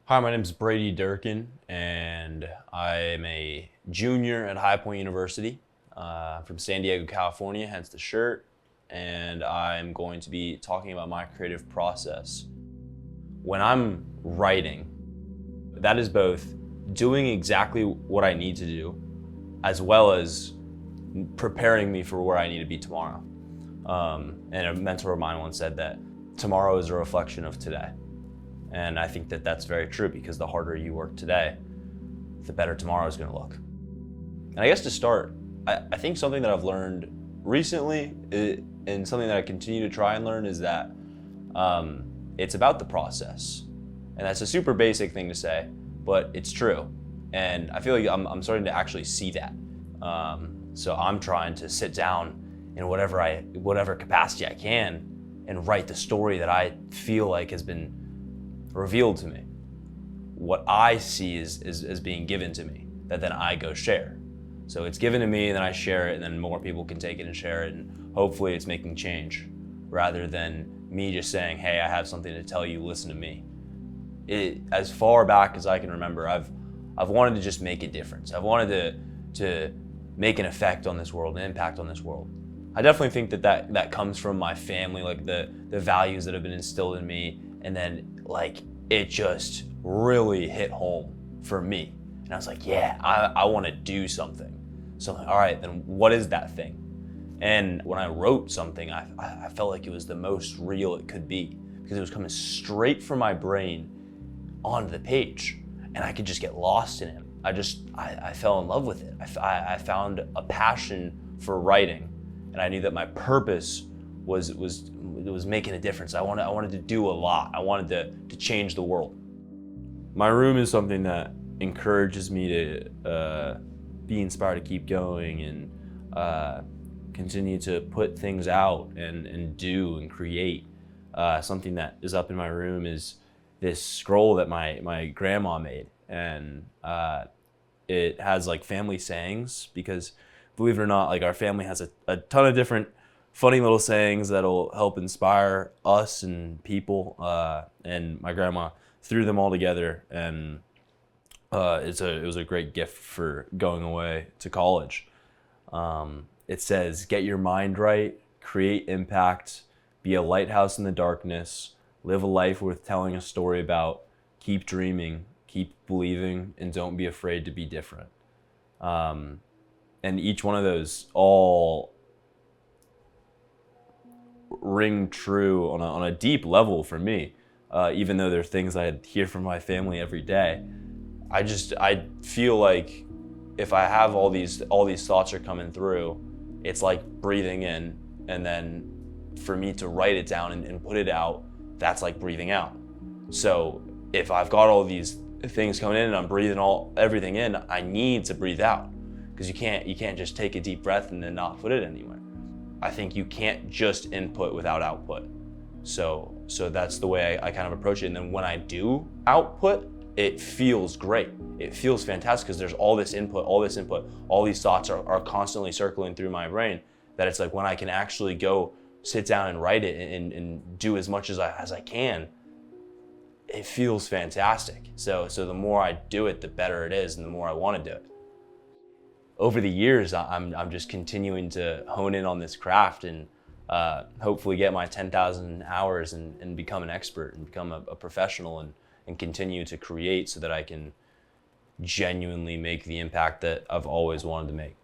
Hi, my name is Brady Durkin, and I'm a junior at High Point University. I'm from San Diego, California, hence the shirt, and I'm going to be talking about my creative process. When I'm writing, that is both doing exactly what I need to do, as well as preparing me for where I need to be tomorrow. And a mentor of mine once said that tomorrow is a reflection of today. And I think that that's very true, because the harder you work today, the better tomorrow is going to look. And I guess to start, I think something that I've learned recently, and something that I continue to try and learn, is that it's about the process. And that's a super basic thing to say, but it's true. And I feel like I'm starting to actually see that. So I'm trying to sit down in whatever capacity I can and write the story that I feel like has been revealed to me. What I see is being given to me, that then I go share. So it's given to me, and then I share it, and then more people can take it and share it, and hopefully it's making change, rather than me just saying, hey, I have something to tell you, listen to me. As far back as I can remember, I've wanted to just make a difference. I've wanted to make an effect on this world, an impact on this world. I definitely think that comes from my family, like the values that have been instilled in me, and then like it just really hit home for me. And I was like, yeah, I want to do something. So I'm like, all right, then what is that thing? And when I wrote something, I felt like it was the most real it could be, because it was coming straight from my brain onto the page, and I could just get lost in it. I fell in love with it. I found a passion for writing, and I knew that my purpose was making a difference. I wanted to do a lot. I wanted to change the world. My room is something that encourages me to be inspired to keep going and continue to put things out and do and create. Something that is up in my room is this scroll that my grandma made, and it has like family sayings, because believe it or not, like our family has a ton of different funny little sayings that'll help inspire us and people. And my grandma threw them all together, and it was a great gift for going away to college. It says, get your mind right, create impact, be a lighthouse in the darkness, live a life worth telling a story about, keep dreaming, keep believing, and don't be afraid to be different. And each one of those all ring true on a deep level for me, even though they're things I hear from my family every day. I feel like if I have all these thoughts are coming through, it's like breathing in, and then for me to write it down and put it out, that's like breathing out. So if I've got all these things coming in and I'm breathing everything in, I need to breathe out, because you can't just take a deep breath and then not put it anywhere. I think you can't just input without output. So that's the way I kind of approach it. And then when I do output, it feels great. It feels fantastic, because there's all this input, all these thoughts are constantly circling through my brain, that it's like when I can actually go sit down and write it and do as much as I can, it feels fantastic. So the more I do it, the better it is, and the more I want to do it. Over the years, I'm just continuing to hone in on this craft, and hopefully get my 10,000 hours and become an expert and become a professional, and continue to create so that I can genuinely make the impact that I've always wanted to make.